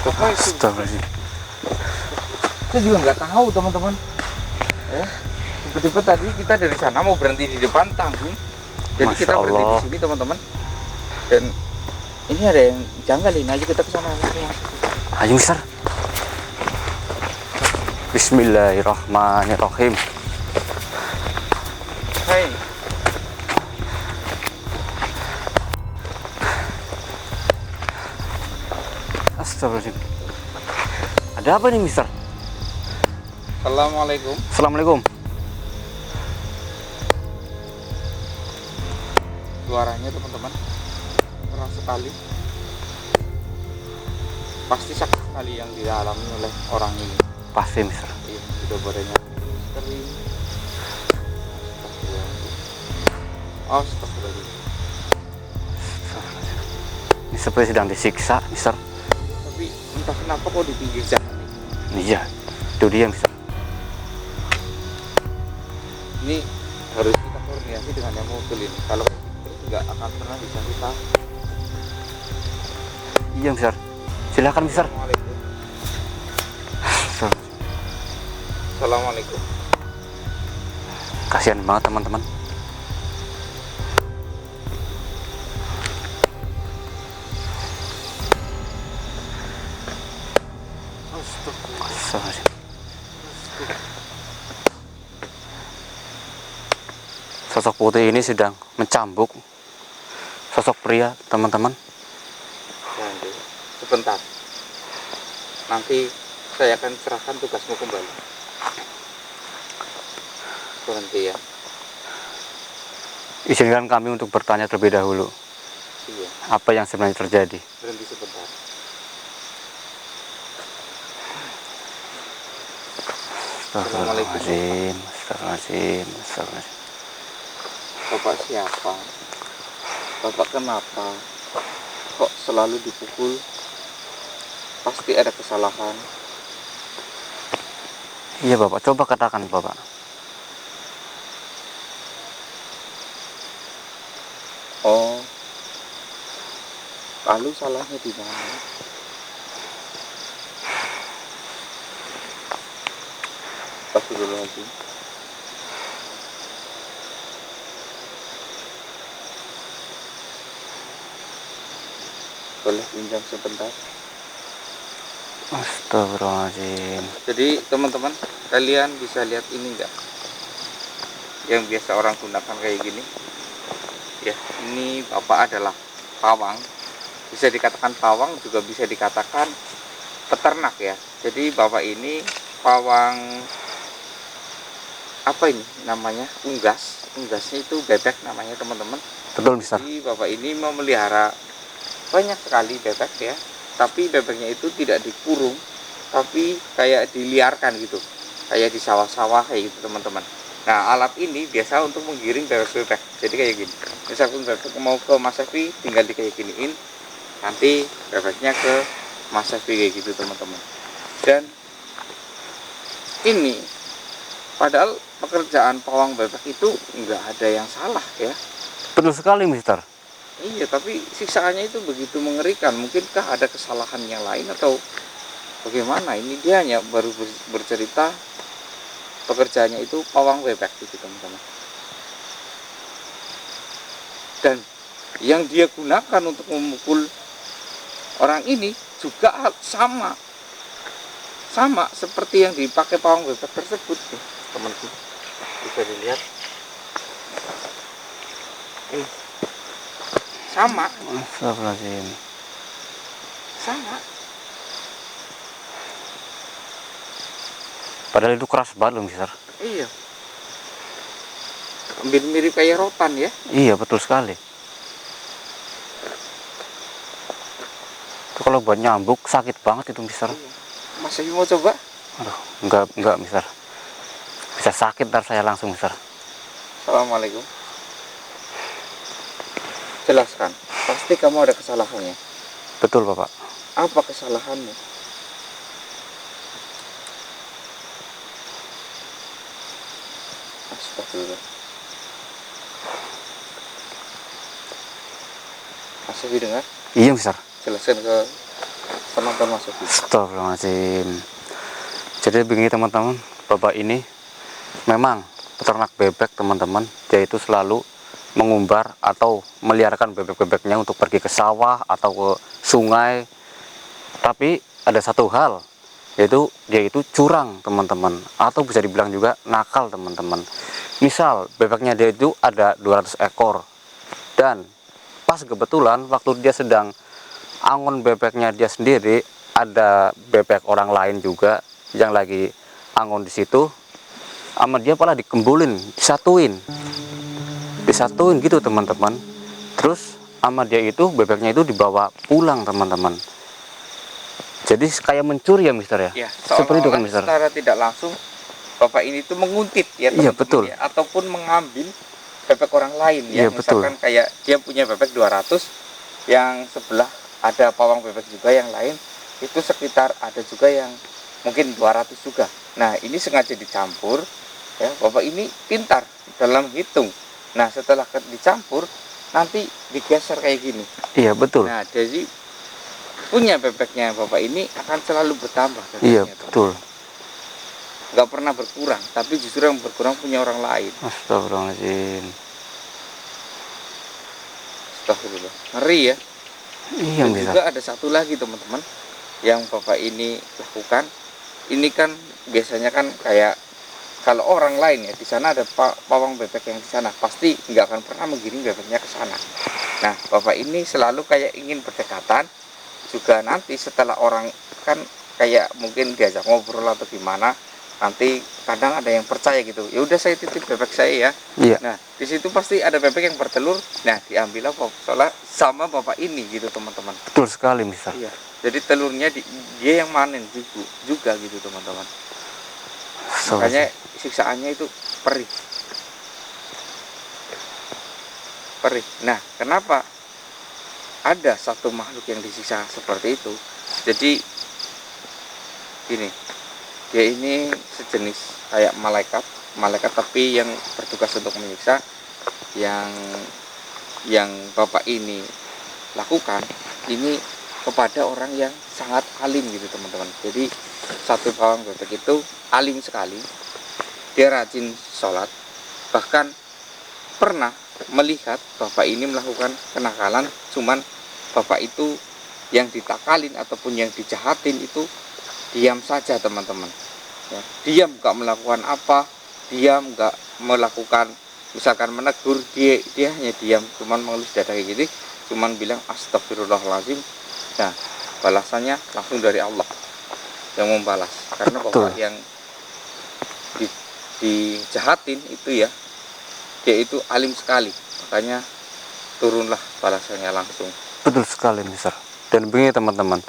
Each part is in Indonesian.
Coba itu. Astagfirullahaladzim. Saya juga nggak tahu teman-teman. Tiba-tiba tadi kita dari sana mau berhenti di depan tanggung. Jadi Masya kita berhenti di Allah. sini teman-teman. Dan ini ada yang janggal ini. Ayo kita ke sana. Ayo Mister. Bismillahirrahmanirrahim. Hai. Astagfirullahaladzim. Ada apa nih Mister? Assalamualaikum. Assalamualaikum. Suaranya teman-teman keras sekali. Pasti sakit sekali yang dialami oleh orang ini. Pasti Mister. Iya, sudah badannya kering. Astagfirullahaladzim. Ini seperti sedang disiksa Mister. Tapi entah kenapa kok di pinggir jalan ini. Iya, itu dia Mister. Ini harus kita koordinasi dengan yang mobil ini. Kalau terus nggak akan pernah bisa kita. Iya Mister. Silakan Mister. Assalamualaikum. Assalamualaikum. Kasihan banget teman-teman. Astagfirullahaladzim. Sosok putih ini sedang mencambuk sosok pria teman-teman. Nanti, sebentar. Nanti saya akan serahkan tugasmu kembali. Berhenti ya. Izinkan kami untuk bertanya terlebih dahulu. Iya. Apa yang sebenarnya terjadi? Berhenti sebentar. Astagfirullahaladzim. Astagfirullahaladzim. Astagfirullahaladzim. Bapak siapa? Bapak kenapa? Kok selalu dipukul? Pasti ada kesalahan. Iya Bapak, coba katakan Bapak. Oh, lalu salahnya di mana? Astagfirullahaladzim. Boleh pinjam sebentar? Astagfirullahaladzim. Jadi teman-teman, kalian bisa lihat ini enggak? Yang biasa orang gunakan kayak gini. Ya, ini Bapak adalah pawang. Bisa dikatakan pawang, juga bisa dikatakan peternak ya. Jadi Bapak ini pawang, apa ini namanya? Unggas. Unggasnya itu bebek namanya teman-teman. Betul Mister. Jadi Bapak ini memelihara banyak sekali bebek ya. Tapi bebeknya itu tidak dikurung, tapi kayak diliarkan gitu, kayak di sawah-sawah kayak gitu teman-teman. Nah, alat ini biasa untuk menggiring bebek-bebek. Jadi kayak gini, misalkan bebek mau ke Mas Evi, tinggal di kayak giniin, nanti bebeknya ke Mas Evi kayak gitu teman-teman. Dan ini padahal pekerjaan pawang bebek itu nggak ada yang salah ya. Betul sekali Mister. Iya, tapi siksaannya itu begitu mengerikan. Mungkinkah ada kesalahan yang lain atau bagaimana? Ini dia hanya baru bercerita pekerjaannya itu pawang bebek gitu teman-teman. Dan yang dia gunakan untuk memukul orang ini juga sama seperti yang dipakai pawang bebek tersebut nih, temanku. Bisa dilihat. Sama. Astagfirullahaladzim. Sama. Padahal itu keras banget loh Mister. Iya. Hampir mirip kayak rotan ya. Iya betul sekali. Itu kalau buat nyambuk sakit banget itu Mister. Iya. Mas Evi mau coba? Aduh, enggak Mister. Bisa sakit ntar saya langsung Mister. Assalamualaikum. Jelaskan. Pasti kamu ada kesalahannya. Betul Bapak. Apa kesalahanmu? Astagfirullah. Mas Evi dengar? Iya Mister. Jelaskan ke penonton Mas Yogi. Astagfirullahaladzim. Jadi begini teman-teman, bapak ini memang peternak bebek teman-teman. Dia itu selalu mengumbar atau meliarkan bebek-bebeknya untuk pergi ke sawah atau ke sungai. Tapi ada satu hal, yaitu dia itu curang teman-teman, atau bisa dibilang juga nakal teman-teman. Misal bebeknya dia itu ada 200 ekor, dan pas kebetulan waktu dia sedang angon bebeknya dia sendiri, ada bebek orang lain juga yang lagi angon di situ, sama dia malah dikembulin, disatuin gitu teman-teman. Terus sama dia itu bebeknya itu dibawa pulang teman-teman. Jadi kayak mencuri ya mister ya? Ya, Seperti itu kan seolah-olah mister? secara tidak langsung bapak ini tuh menguntit ya Iya, teman-teman betul. ya, ataupun mengambil bebek orang lain ya. Iya, betul. Misalkan kayak dia punya bebek 200, yang sebelah ada pawang bebek juga yang lain, itu sekitar ada juga yang mungkin 200 juga. Nah, ini sengaja dicampur ya. Bapak ini pintar dalam hitung. Nah, setelah dicampur nanti digeser kayak gini. Iya, betul. Nah, jadi punya bebeknya bapak ini akan selalu bertambah Iya, bebeknya, betul. nggak pernah berkurang, tapi justru yang berkurang punya orang lain. Astagfirullahaladzim. Astagfirullah, ngeri ya. Iya Dan mister. juga ada satu lagi teman-teman yang bapak ini lakukan. Ini kan biasanya kan kayak kalau orang lain ya, di sana ada pawang bebek yang di sana, pasti nggak akan pernah menggiring bebeknya ke sana. Nah, bapak ini selalu kayak ingin berdekatan. Juga nanti setelah orang kan kayak mungkin diajak ngobrol atau gimana, nanti kadang ada yang percaya gitu, ya udah saya titip bebek saya ya. Iya. Nah, di situ pasti ada bebek yang bertelur. Nah, diambillah sama bapak ini gitu teman-teman. Betul sekali mister. Iya, jadi telurnya dia yang manen juga gitu teman-teman. Makanya siksaannya itu perih. Nah, kenapa ada satu makhluk yang disiksa seperti itu? Jadi gini, dia ini sejenis kayak malaikat tapi yang bertugas untuk menyiksa. Yang bapak ini lakukan ini kepada orang yang sangat alim gitu teman-teman. Jadi satu pawang bebek itu alim sekali, dia rajin sholat, bahkan pernah melihat bapak ini melakukan kenakalan, cuman bapak itu yang ditakalin ataupun yang dijahatin itu diam saja teman-teman ya. Diam, nggak melakukan apa, diam, nggak melakukan misalkan menegur, dia hanya diam, cuman mengelus dada kayak gini, cuman bilang astagfirullahaladzim. Nah, balasannya langsung dari Allah yang membalas, karena bapak yang dijahatin itu ya, dia itu alim sekali, makanya turunlah balasannya langsung. Betul sekali mister. Dan begini teman-teman,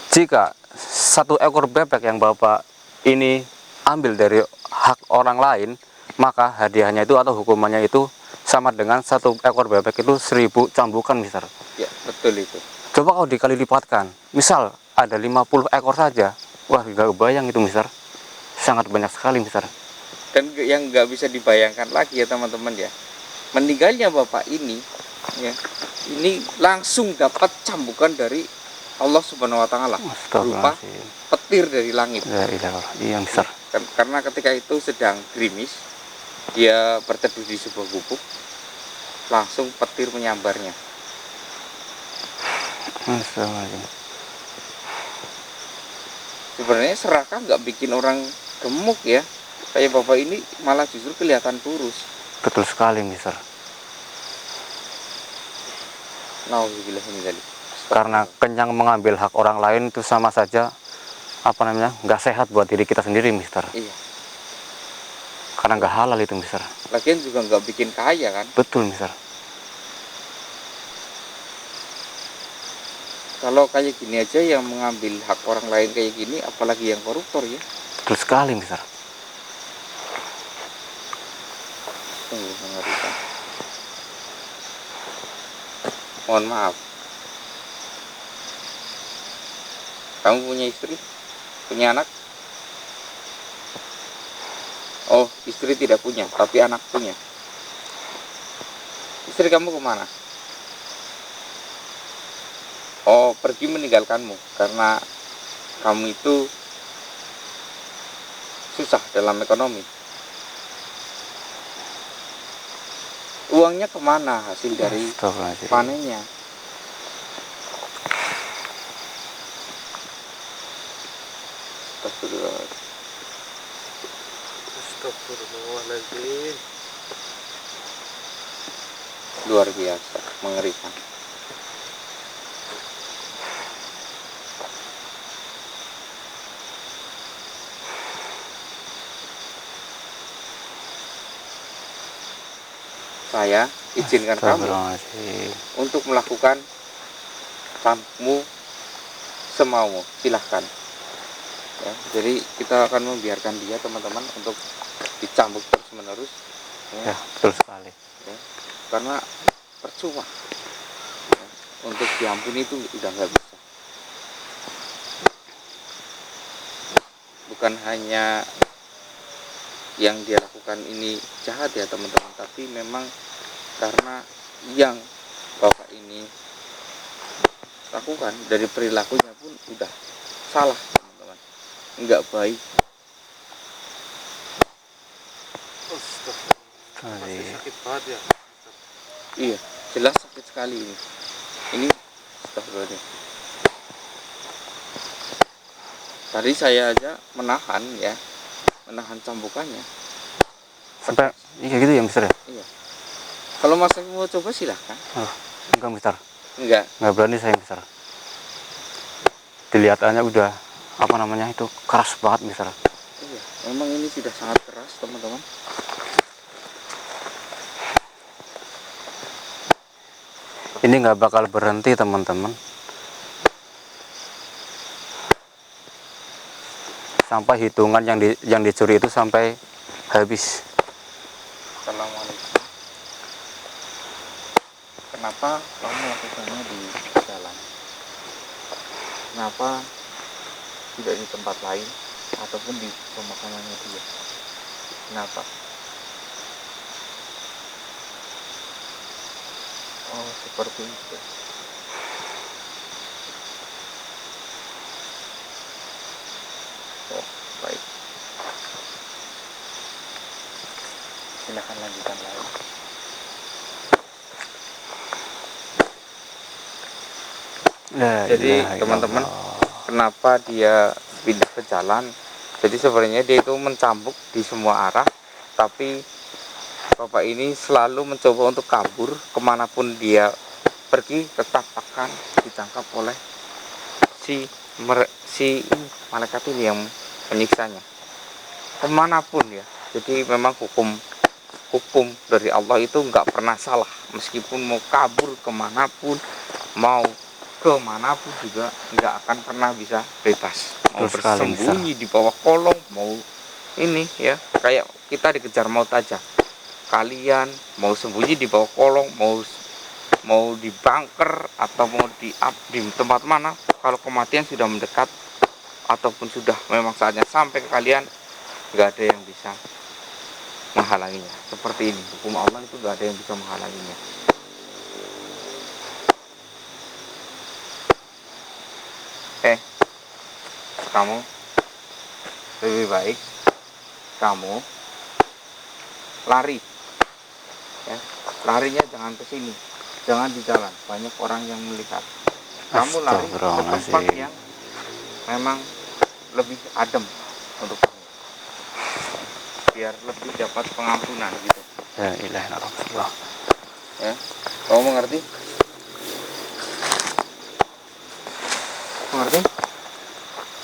jika satu ekor bebek yang bapak ini ambil dari hak orang lain, maka hadiahnya itu atau hukumannya itu sama dengan satu ekor bebek itu 1000 cambukan mister. Ya, betul itu. Coba kalau dikali lipatkan, misal ada 50 ekor saja, wah gak kebayang itu mister, sangat banyak sekali mister. Dan yang nggak bisa dibayangkan lagi ya teman-teman ya, meninggalnya bapak ini ya, ini langsung dapat cambukan dari Allah Subhanahu wa Ta'ala berupa petir dari langit. Iya mister. Karena ketika itu sedang gerimis, dia berteduh di sebuah gubuk, langsung petir menyambarnya. Sebenarnya serakah nggak bikin orang gemuk ya, kayak bapak ini malah justru kelihatan kurus. Betul sekali mister. Nauzubillah min dzalik. Karena kenyang mengambil hak orang lain itu sama saja nggak sehat buat diri kita sendiri mister. Iya. Karena nggak halal itu mister. Lagian juga nggak bikin kaya kan. Betul mister. Kalau kayak gini aja yang mengambil hak orang lain kayak gini, apalagi yang koruptor ya. Betul sekali mister. Mengerikan. Mohon maaf. Kamu punya istri? Punya anak? Oh, istri tidak punya, tapi anak punya. Istri kamu kemana? pergi meninggalkanmu karena kamu itu susah dalam ekonomi. Uangnya kemana hasil dari Astagfirullahaladzim. panennya? Astagfirullahaladzim. Luar biasa, mengerikan. Saya izinkan kamu Astagfirullahaladzim. untuk melakukan cambukmu semaumu, silahkan ya. Jadi kita akan membiarkan dia, teman-teman, untuk dicambuk terus menerus Ya, betul sekali. ya. Karena percuma ya. Untuk diampuni itu udah nggak bisa. Bukan hanya yang dia lakukan ini jahat ya, teman-teman, tapi memang karena yang bapak ini lakukan dari perilakunya pun udah salah, teman-teman, nggak baik. Pasti sakit banget ya. Iya, jelas sakit sekali ini astagfirullahaladzim. Tadi saya aja menahan cambukannya. Sampai iya gitu ya, Mister ya? Iya. Kalau Mas mau coba silahkan. Oh, enggak, Mister. Enggak. Nggak berani saya, Mister. Dilihatannya udah apa namanya itu keras banget, Mister. Iya, memang ini sudah sangat keras, teman-teman. Ini nggak bakal berhenti, teman-teman, sampai hitungan yang dicuri itu sampai habis. Assalamualaikum. Kenapa kamu melakukannya di jalan? Kenapa tidak di tempat lain ataupun di pemakamannya dia? Kenapa? Oh, seperti itu. Oh, baik. Silakan lanjutkan lagi. Jadi teman-teman, kenapa dia pindah ke jalan? Jadi sebenarnya dia itu mencambuk di semua arah, tapi bapak ini selalu mencoba untuk kabur. Kemanapun dia pergi tetap akan ditangkap oleh si malaikat ini yang menyiksanya. Kemanapun ya. Jadi memang hukum dari Allah itu nggak pernah salah. Meskipun mau kabur kemanapun, mau kemanapun juga nggak akan pernah bisa bebas. Mau Betul sekali, bersembunyi di bawah kolong, mau ini ya, kayak kita dikejar maut aja. Kalian mau sembunyi di bawah kolong, mau di bunker atau mau di tempat mana, kalau kematian sudah mendekat ataupun sudah memang saatnya sampai ke kalian, nggak ada yang bisa menghalanginya. Seperti ini, hukum Allah itu nggak ada yang bisa menghalanginya. Kamu lebih baik kamu lari ya. Larinya jangan ke sini, jangan di jalan, banyak orang yang melihat. Kamu lari ke tempat yang memang lebih adem untuk kamu, biar lebih dapat pengampunan gitu. Ya ilahi illallah. Ya, kamu mengerti? Mengerti?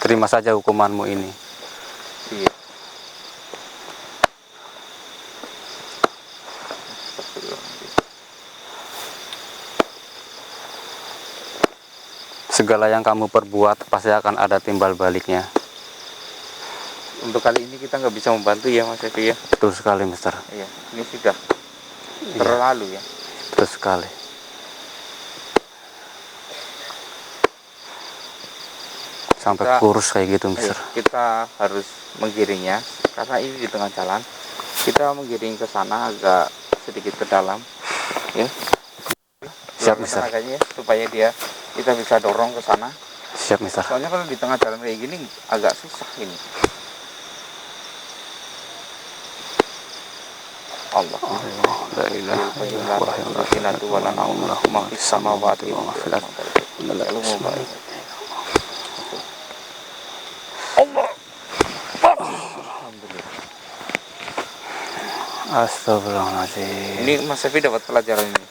Terima saja hukumanmu ini. Iya. Segala yang kamu perbuat pasti akan ada timbal baliknya. Untuk kali ini kita nggak bisa membantu ya, Mas Evi ya. Betul sekali, Mister. Iya, ini sudah terlalu ya. Betul sekali. Sampai kurus kayak gitu, Mister. Kita harus menggiringnya karena ini di tengah jalan. Kita menggiring ke sana agak sedikit ke dalam ya. Siap, keluarkan Mister. tenaganya ya, supaya kita bisa dorong ke sana. Siap, Mister. Soalnya kalau di tengah jalan kayak gini agak susah ini. Allah. La ilaha illallah wa la samawati wa ma fil ardi. Allah. Astagfirullahaladzim. Ini Mas Sefi dapat pelajaran ini.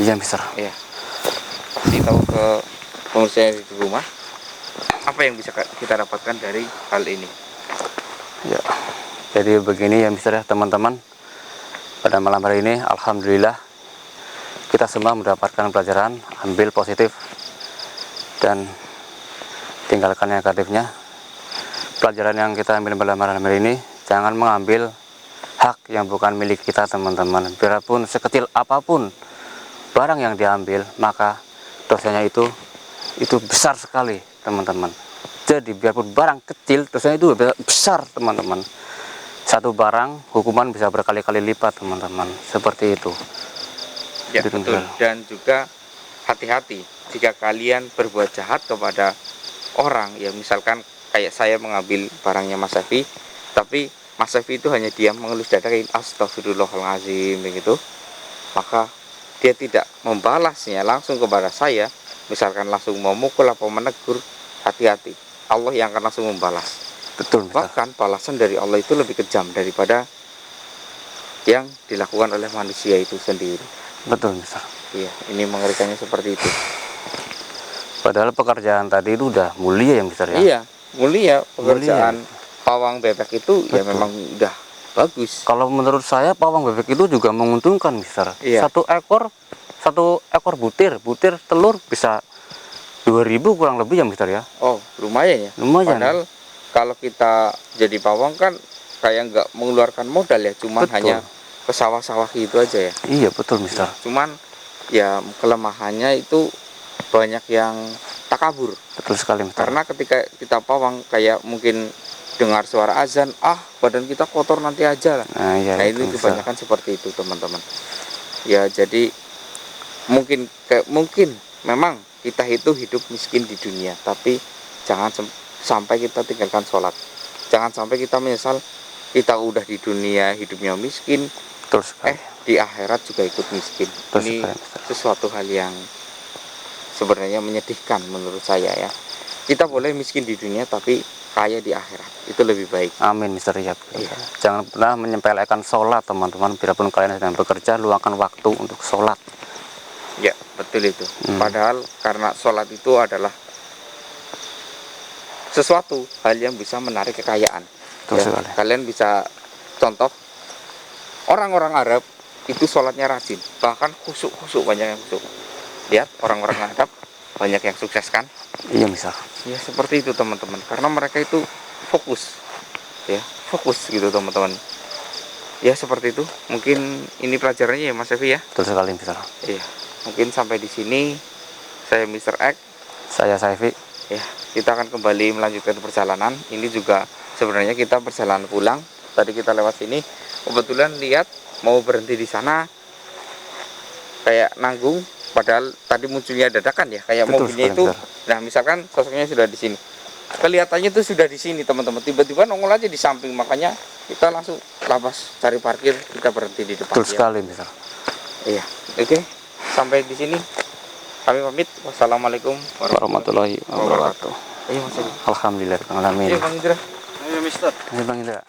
Iya, Mister. Iya. Kasih tahu ke pemirsa yang di rumah apa yang bisa kita dapatkan dari hal ini. Ya. Jadi begini ya, Mister ya, teman-teman. Pada malam hari ini alhamdulillah kita semua mendapatkan pelajaran, ambil positif dan tinggalkan negatifnya. Pelajaran yang kita ambil pada malam hari ini, jangan mengambil hak yang bukan milik kita, teman-teman. Biarpun sekecil apapun barang yang diambil, maka dosanya itu besar sekali, teman-teman. Jadi biarpun barang kecil, dosanya itu besar, teman-teman. Satu barang hukuman bisa berkali-kali lipat, teman-teman. Seperti itu. Ya, betul. Dan juga hati-hati jika kalian berbuat jahat kepada orang, ya misalkan kayak saya mengambil barangnya Mas Sefi, tapi Mas Sefi itu hanya diam mengelus dada kayak astagfirullahaladzim begitu, maka dia tidak membalasnya langsung kepada saya, misalkan langsung memukul atau menegur, hati-hati, Allah yang akan langsung membalas. Betul, Mister. Bahkan balasan dari Allah itu lebih kejam daripada yang dilakukan oleh manusia itu sendiri. Betul, Mister. Iya, ini mengerikannya seperti itu. Padahal pekerjaan tadi itu udah mulia ya, Mister ya. Iya, mulia pekerjaan Mulia. pawang bebek itu. Betul. Ya memang udah bagus. Kalau menurut saya pawang bebek itu juga menguntungkan, Mister. Iya. Satu ekor butir telur bisa 2.000 kurang lebih ya, Mister ya. Oh, lumayan ya. Lumayan. Padahal kalau kita jadi pawang kan kayak nggak mengeluarkan modal ya, cuman Betul. hanya ke sawah-sawah gitu aja ya. Iya, betul, Mister. Cuman ya kelemahannya itu banyak yang takabur. Betul sekali, Mister. Karena ketika kita pawang kayak mungkin dengar suara azan, badan kita kotor nanti aja lah. Nah, iya, Nah, betul, itu Mister. kebanyakan seperti itu, teman-teman. Ya, jadi mungkin memang kita itu hidup miskin di dunia, tapi jangan sampai kita tinggalkan sholat. Jangan sampai kita menyesal kita udah di dunia hidupnya miskin, Betul sekali. di akhirat juga ikut miskin. Betul Ini sekali, Mister. sesuatu hal yang sebenarnya menyedihkan menurut saya ya. Kita boleh miskin di dunia tapi kaya di akhirat, itu lebih baik. Amin, Mister ya. Iya. Jangan pernah menyepelekan sholat, teman-teman. Biarpun kalian sedang bekerja, luangkan waktu untuk sholat. Ya, betul itu. Padahal karena sholat itu adalah sesuatu hal yang bisa menarik kekayaan. Betul sekali. Kalian bisa contoh orang-orang Arab itu sholatnya rajin, bahkan khusuk banyak yang khusuk. Lihat orang-orang Arab banyak yang sukses kan? Iya, Mister. Ya seperti itu, teman-teman. Karena mereka itu fokus, ya fokus gitu, teman-teman. Ya seperti itu. Mungkin ini pelajarannya ya, Mas Sefi ya. Betul sekali, Mister. Iya. Mungkin sampai di sini. Saya Mr. X. Saya Saifi. Ya, kita akan kembali melanjutkan perjalanan. Ini juga sebenarnya kita perjalanan pulang. Tadi kita lewat sini, kebetulan lihat mau berhenti di sana, kayak nanggung. Padahal tadi munculnya dadakan ya, kayak Betul mobilnya sekali, itu. Mister. Nah, misalkan sosoknya sudah di sini, kelihatannya itu sudah di sini, teman-teman. Tiba-tiba nongol aja di samping, makanya kita langsung labas cari parkir, kita berhenti di depan. Betul ya. sekali, Mister. Iya, oke. Sampai di sini. Kami pamit. Wassalamualaikum Warahmatullahi wabarakatuh. Ayo Mas. Alhamdulillah. Amin. Ayo Bang Indra. Ayo, Mister. Ayo, Bang Indra.